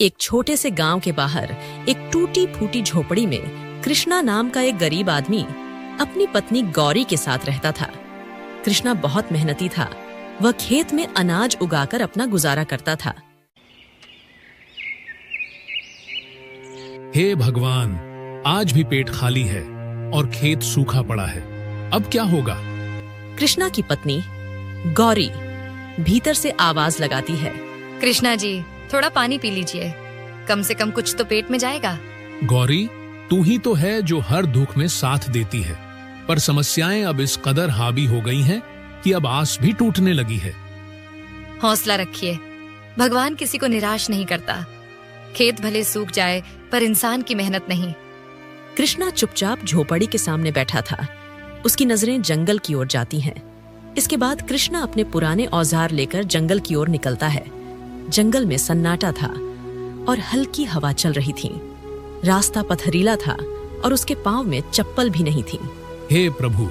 एक छोटे से गांव के बाहर एक टूटी फूटी झोपड़ी में कृष्णा नाम का एक गरीब आदमी अपनी पत्नी गौरी के साथ रहता था। कृष्णा बहुत मेहनती था। वह खेत में अनाज उगाकर अपना गुजारा करता था। हे भगवान, आज भी पेट खाली है और खेत सूखा पड़ा है। अब क्या होगा? कृष्णा की पत्नी गौरी भीतर से आवाज लगाती है। कृष्णा जी, थोड़ा पानी पी लीजिए, कम से कम कुछ तो पेट में जाएगा। गौरी, तू ही तो है जो हर दुख में साथ देती है, पर समस्याएं अब इस कदर हावी हो गई हैं कि अब आस भी टूटने लगी है। हौसला रखिए, भगवान किसी को निराश नहीं करता। खेत भले सूख जाए पर इंसान की मेहनत नहीं। कृष्णा चुपचाप झोपड़ी के सामने बैठा था। उसकी नजरें जंगल की ओर जाती हैं। इसके बाद कृष्णा अपने पुराने औजार लेकर जंगल की ओर निकलता है। जंगल में सन्नाटा था और हल्की हवा चल रही थी। रास्ता पथरीला था और उसके पांव में चप्पल भी नहीं थी। हे प्रभु,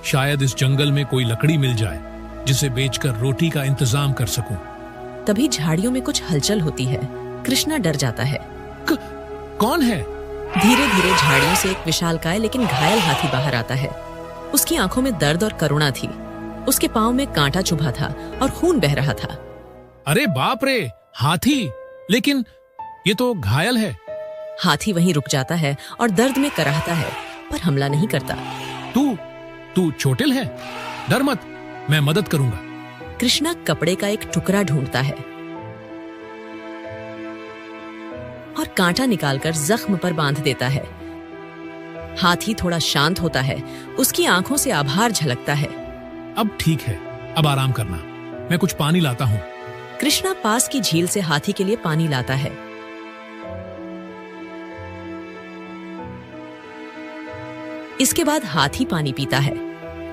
शायद इस जंगल में कोई लकड़ी मिल जाए जिसे बेचकर रोटी का इंतजाम कर सकूं। तभी झाड़ियों में कुछ हलचल होती है। कृष्णा डर जाता है। कौन है? धीरे धीरे झाड़ियों से एक विशालकाय लेकिन घायल हाथी बाहर आता है। उसकी आंखों में दर्द और करुणा थी। उसके पांव में कांटा चुभा था और खून बह रहा था। अरे बाप रे, हाथी! लेकिन ये तो घायल है। हाथी वहीं रुक जाता है और दर्द में कराहता है, पर हमला नहीं करता। तू चोटिल है? डर मत, मैं मदद करूंगा। कृष्णा कपड़े का एक टुकड़ा ढूंढता है और कांटा निकालकर जख्म पर बांध देता है। हाथी थोड़ा शांत होता है। उसकी आंखों से आभार झलकता है। अब ठीक है, अब आराम करना, मैं कुछ पानी लाता हूँ। कृष्णा पास की झील से हाथी के लिए पानी लाता है। इसके बाद हाथी पानी पीता है,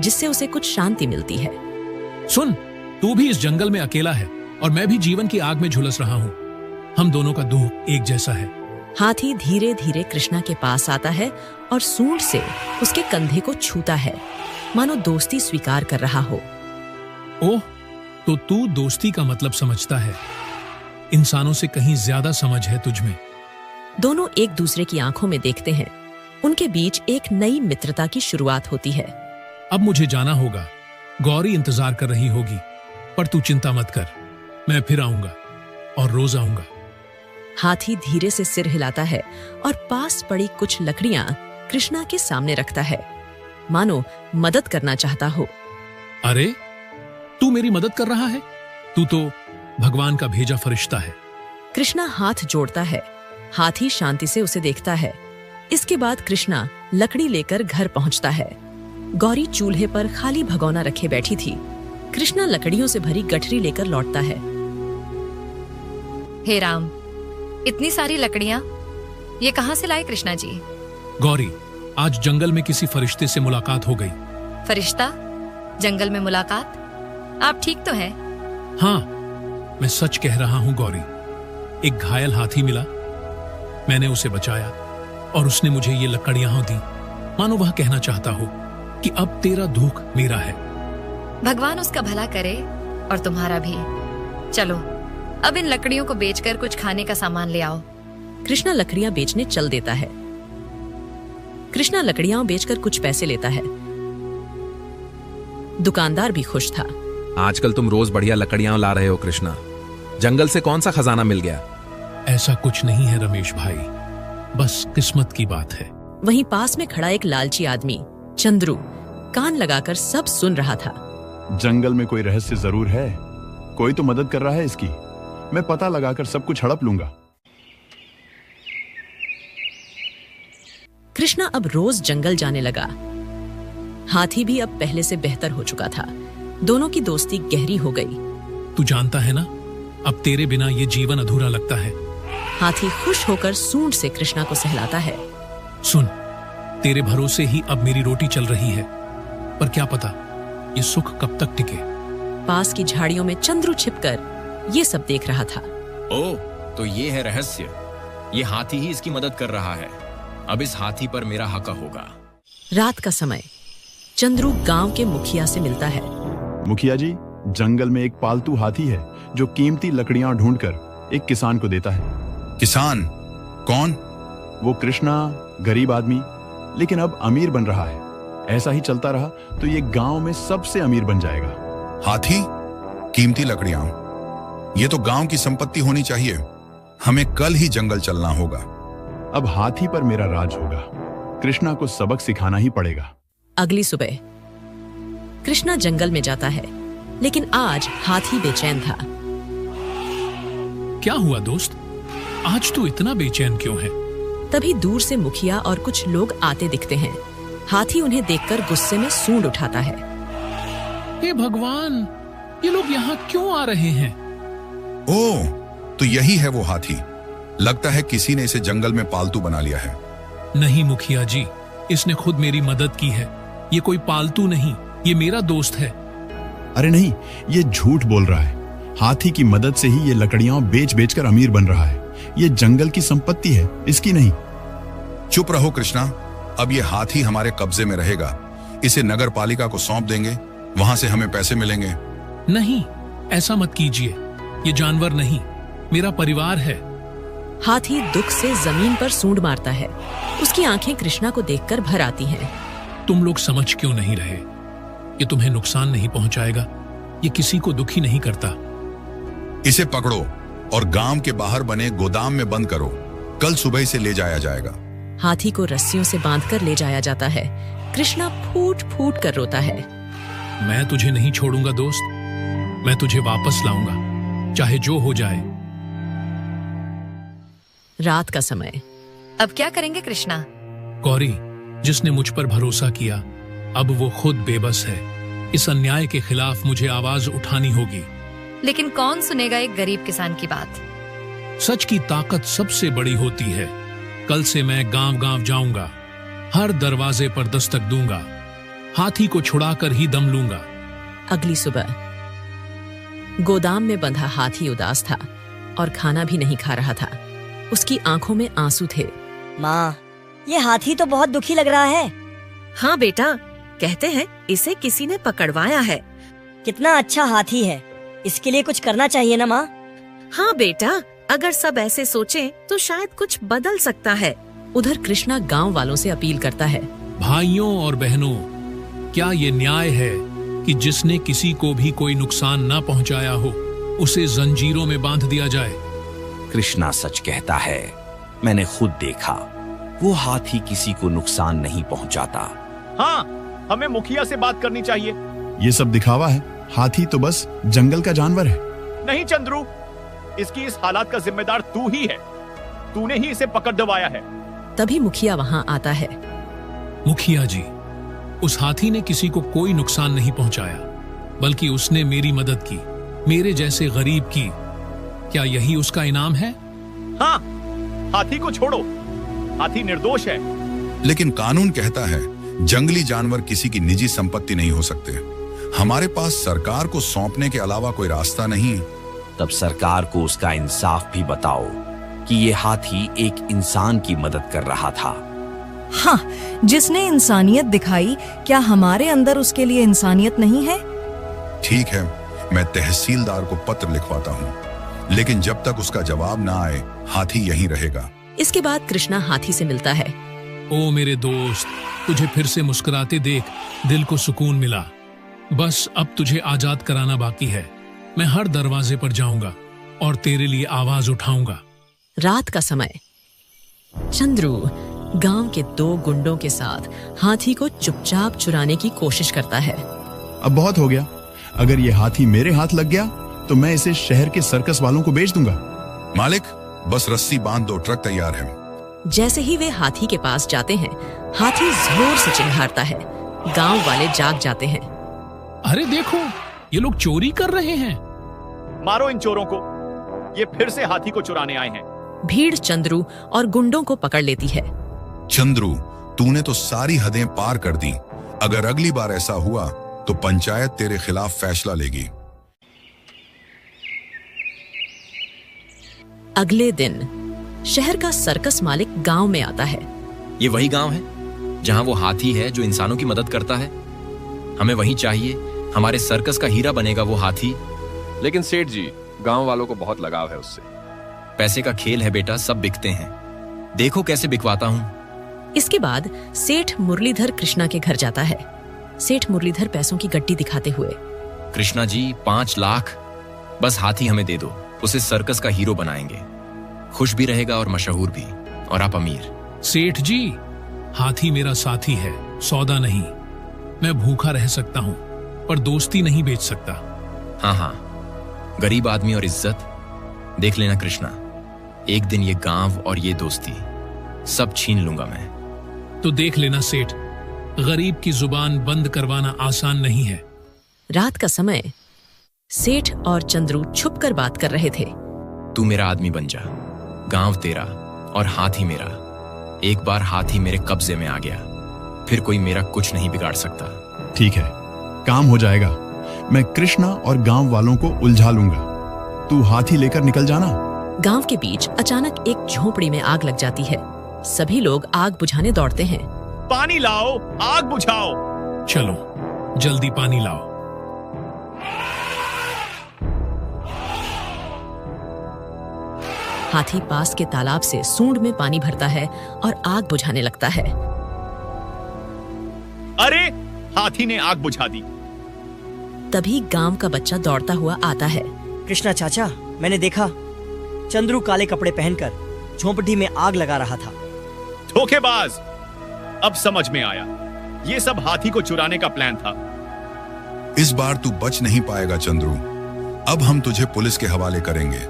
जिससे उसे कुछ शांति मिलती है। सुन, तू भी इस जंगल में अकेला है और मैं भी जीवन की आग में झुलस रहा हूँ। हम दोनों का दुख एक जैसा है। हाथी धीरे धीरे कृष्णा के पास आता है और सूंड से उसके कंधे को छूता है, मानो दोस्ती स्वीकार कर रहा हो। ओह, तो तू दोस्ती का मतलब समझता है। इंसानों से कहीं ज्यादा समझ है तुझमें। दोनों एक दूसरे की आंखों में देखते हैं। उनके बीच एक नई मित्रता की शुरुआत होती है। अब मुझे जाना होगा। गौरी इंतजार कर रही होगी, पर तू चिंता मत कर, मैं फिर आऊंगा और रोज आऊंगा। हाथी धीरे से सिर हिलाता है और पास पड़ी कुछ लकड़ियां कृष्णा के सामने रखता है, मानो मदद करना चाहता हो। अरे, तू मेरी मदद कर रहा है? तू तो भगवान का भेजा फरिश्ता है। कृष्णा हाथ जोड़ता है। हाथी शांति से उसे देखता है। इसके बाद कृष्णा लकड़ी लेकर घर पहुंचता है। गौरी चूल्हे पर खाली भगोना रखे बैठी थी। कृष्णा लकड़ियों से भरी गठरी लेकर लौटता है। हे राम, इतनी सारी लकड़ियां ये कहां से लाए कृष्णा जी? गौरी, आज जंगल में किसी फरिश्ते से मुलाकात हो गई। फरिश्ता? जंगल में मुलाकात? आप ठीक तो हैं? हाँ, मैं सच कह रहा हूँ गौरी। एक घायल हाथी मिला, मैंने उसे बचाया और उसने मुझे ये लकड़ियां दी, मानो वह कहना चाहता हो कि अब तेरा दुख मेरा है। भगवान उसका भला करे और तुम्हारा भी। चलो, अब इन लकड़ियों को बेचकर कुछ खाने का सामान ले आओ। कृष्णा लकड़ियां बेचने चल देता है। कृष्णा लकड़ियां बेचकर कुछ पैसे लेता है। दुकानदार भी खुश था। आजकल तुम रोज बढ़िया लकड़ियां ला रहे हो कृष्णा। जंगल से कौन सा खजाना मिल गया? ऐसा कुछ नहीं है रमेश भाई, बस किस्मत की बात है। वहीं पास में खड़ा एक लालची आदमी चंद्रू कान लगाकर सब सुन रहा था। जंगल में कोई रहस्य जरूर है। कोई तो मदद कर रहा है इसकी। मैं पता लगाकर सब कुछ हड़प लूंगा। कृष्णा अब रोज जंगल जाने लगा। हाथी भी अब पहले से बेहतर हो चुका था। दोनों की दोस्ती गहरी हो गई। तू जानता है ना, अब तेरे बिना ये जीवन अधूरा लगता है। हाथी खुश होकर सूंड से कृष्णा को सहलाता है। सुन, तेरे भरोसे ही अब मेरी रोटी चल रही है, पर क्या पता ये सुख कब तक टिके। पास की झाड़ियों में चंद्रू छिपकर ये सब देख रहा था। ओह, तो ये है रहस्य। ये हाथी ही इसकी मदद कर रहा है। अब इस हाथी पर मेरा हक होगा। रात का समय चंद्रू गांव के मुखिया से मिलता है। मुखिया जी, जंगल में एक पालतू हाथी है जो कीमती लकड़ियां ढूंढकर एक किसान को देता है। किसान? कौन? वो कृष्णा, गरीब आदमी, लेकिन अब अमीर बन रहा है। ऐसा ही चलता रहा तो ये गांव में सबसे अमीर बन जाएगा। हाथी, कीमती लकड़ियां, ये तो गांव की संपत्ति होनी चाहिए। हमें कल ही जंगल चलना होगा। अब हाथी पर मेरा राज होगा। कृष्णा को सबक सिखाना ही पड़ेगा। अगली सुबह कृष्णा जंगल में जाता है, लेकिन आज हाथी बेचैन था। क्या हुआ दोस्त, आज तू इतना बेचैन क्यों है? तभी दूर से मुखिया और कुछ लोग आते दिखते हैं। हाथी उन्हें देखकर गुस्से में सूंड उठाता है। हे भगवान, ये लोग यहाँ क्यों आ रहे हैं? ओह, तो यही है वो हाथी। लगता है किसी ने इसे जंगल में पालतू बना लिया है। नहीं मुखिया जी, इसने खुद मेरी मदद की है। ये कोई पालतू नहीं, ये मेरा दोस्त है। अरे नहीं, ये झूठ बोल रहा है। हाथी की मदद से ही ये लकड़ियां बेच बेच कर अमीर बन रहा है। ये जंगल की संपत्ति है, इसकी नहीं। चुप रहो कृष्णा, अब ये हाथी हमारे कब्जे में रहेगा। इसे नगर पालिका को सौंप देंगे, वहां से हमें पैसे मिलेंगे। नहीं, ऐसा मत कीजिए। ये जानवर नहीं, मेरा परिवार है। हाथी दुख से जमीन पर सूंड मारता है। उसकी आंखें कृष्णा को देखकर भर आती हैं। तुम लोग समझ क्यों नहीं रहे? ये तुम्हें नुकसान नहीं पहुंचाएगा। ये किसी को दुखी नहीं करता। इसे पकड़ो और गांव के बाहर बने गोदाम में बंद करो। कल सुबह इसे ले जाया जाएगा। हाथी को रस्सियों से बांधकर ले जाया जाता है। कृष्णा फूट फूट कर रोता है। मैं तुझे नहीं छोड़ूंगा दोस्त, मैं तुझे वापस लाऊंगा, चाहे जो हो जाए। रात का समय। अब क्या करेंगे कृष्णा? गौरी, जिसने मुझ पर भरोसा किया, अब वो खुद बेबस है। इस अन्याय के खिलाफ मुझे आवाज उठानी होगी। लेकिन कौन सुनेगा एक गरीब किसान की बात? सच की ताकत सबसे बड़ी होती है। कल से मैं गांव गांव जाऊंगा, हर दरवाजे पर दस्तक दूंगा, हाथी को छुड़ाकर ही दम लूंगा। अगली सुबह गोदाम में बंधा हाथी उदास था और खाना भी नहीं खा रहा था। उसकी आंखों में आंसू थे। माँ, ये हाथी तो बहुत दुखी लग रहा है। हाँ बेटा, कहते हैं इसे किसी ने पकड़वाया है। कितना अच्छा हाथी है, इसके लिए कुछ करना चाहिए ना माँ? हाँ बेटा, अगर सब ऐसे सोचें तो शायद कुछ बदल सकता है। उधर कृष्णा गांव वालों से अपील करता है। भाइयों और बहनों, क्या ये न्याय है कि जिसने किसी को भी कोई नुकसान न पहुंचाया हो, उसे जंजीरों में बांध दिया जाए? कृष्णा सच कहता है। मैंने खुद देखा, वो हाथी किसी को नुकसान नहीं पहुंचाता। हाँ, हमें मुखिया से बात करनी चाहिए। ये सब दिखावा है। हाथी तो बस जंगल का जानवर है। नहीं चंद्रू, इसकी इस हालात का जिम्मेदार तू ही है। तूने ही इसे पकड़ दबाया है। तभी मुखिया वहां आता है। मुखिया जी, उस हाथी ने किसी को कोई नुकसान नहीं पहुंचाया, बल्कि उसने मेरी मदद की, मेरे जैसे गरीब की। क्या यही उसका इनाम है? हाँ, हाथी को छोड़ो, हाथी निर्दोष है। लेकिन कानून कहता है जंगली जानवर किसी की निजी संपत्ति नहीं हो सकते। हमारे पास सरकार को सौंपने के अलावा कोई रास्ता नहीं। तब सरकार को उसका इंसाफ भी बताओ कि ये हाथी एक इंसान की मदद कर रहा था। हाँ, जिसने इंसानियत दिखाई, क्या हमारे अंदर उसके लिए इंसानियत नहीं है? ठीक है, मैं तहसीलदार को पत्र लिखवाता हूँ, लेकिन जब तक उसका जवाब ना आए, हाथी यहीं रहेगा। इसके बाद कृष्णा हाथी से मिलता है। ओ मेरे दोस्त, तुझे फिर से मुस्कुराते देख दिल को सुकून मिला। बस अब तुझे आजाद कराना बाकी है। मैं हर दरवाजे पर जाऊंगा और तेरे लिए आवाज उठाऊंगा। रात का समय। चंद्रू गांव के 2 गुंडों के साथ हाथी को चुपचाप चुराने की कोशिश करता है। अब बहुत हो गया। अगर ये हाथी मेरे हाथ लग गया तो मैं इसे शहर के सर्कस वालों को बेच दूंगा। मालिक, बस रस्सी बांध दो, ट्रक तैयार है। जैसे ही वे हाथी के पास जाते हैं, हाथी जोर से चिल्लाता है। गांव वाले जाग जाते हैं। अरे देखो, ये लोग चोरी कर रहे हैं। मारो इन चोरों को, ये फिर से हाथी को चुराने आए हैं। भीड़ चंद्रू और गुंडों को पकड़ लेती है। चंद्रू, तूने तो सारी हदें पार कर दी। अगर अगली बार ऐसा हुआ तो पंचायत तेरे खिलाफ फैसला लेगी। अगले दिन शहर का सर्कस मालिक गांव में आता है। ये वही गांव है जहां वो हाथी है जो इंसानों की मदद करता है। हमें वही चाहिए। हमारे सर्कस का हीरा बनेगा वो हाथी। लेकिन सेठ जी, गांव वालों को बहुत लगाव है उससे। पैसे का खेल है बेटा, सब बिकते हैं। देखो कैसे बिकवाता हूं। इसके बाद सेठ मुरलीधर कृष्णा के घर जाता है। सेठ मुरलीधर पैसों की गड्डी दिखाते हुए, कृष्णा जी 5 लाख, बस हाथी हमें दे दो, उसे सर्कस का हीरो बनाएंगे। खुश भी रहेगा और मशहूर भी, और आप अमीर। सेठ जी, हाथी मेरा साथी है, सौदा नहीं। मैं भूखा रह सकता हूं पर दोस्ती नहीं बेच सकता। हाँ हाँ, गरीब आदमी और इज्जत, देख लेना कृष्णा, एक दिन ये गांव और ये दोस्ती सब छीन लूंगा मैं। तो देख लेना सेठ, गरीब की जुबान बंद करवाना आसान नहीं है। रात का समय सेठ और चंद्रू छुप कर बात कर रहे थे। तू मेरा आदमी बन जा, गांव तेरा और हाथी मेरा। एक बार हाथी मेरे कब्जे में आ गया, फिर कोई मेरा कुछ नहीं बिगाड़ सकता। ठीक है, काम हो जाएगा। मैं कृष्णा और गांव वालों को उलझा लूंगा। तू हाथी लेकर निकल जाना। गांव के बीच अचानक एक झोपड़ी में आग लग जाती है। सभी लोग आग बुझाने दौड़ते हैं। पानी लाओ, आग बुझाओ। चलो जल्दी पानी लाओ। हाथी पास के तालाब से सूंड में पानी भरता है और आग बुझाने लगता है। अरे, हाथी ने आग बुझा दी। तभी गांव का बच्चा दौड़ता हुआ आता है। कृष्णा चाचा, मैंने देखा चंद्रू काले कपड़े पहनकर झोंपड़ी में आग लगा रहा था। धोखेबाज, अब समझ में आया, ये सब हाथी को चुराने का प्लान था। इस बार तू बच नहीं पाएगा चंद्रू, अब हम तुझे पुलिस के हवाले करेंगे।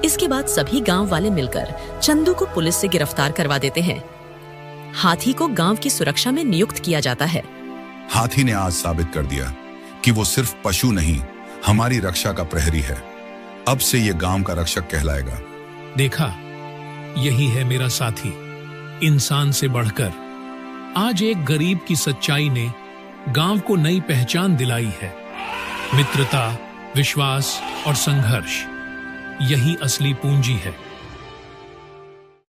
इसके बाद सभी गांव वाले मिलकर चंदू को पुलिस से गिरफ्तार करवा देते हैं। हाथी को गांव की सुरक्षा में नियुक्त किया जाता है। हाथी ने आज साबित कर दिया कि वो सिर्फ पशु नहीं, हमारी रक्षा का प्रहरी है। अब से ये गांव का रक्षक कहलाएगा। देखा, यही है मेरा साथी, इंसान से बढ़कर। आज एक गरीब की सच्चाई ने गांव को नई पहचान दिलाई है। मित्रता, विश्वास और संघर्ष, यही असली पूंजी है।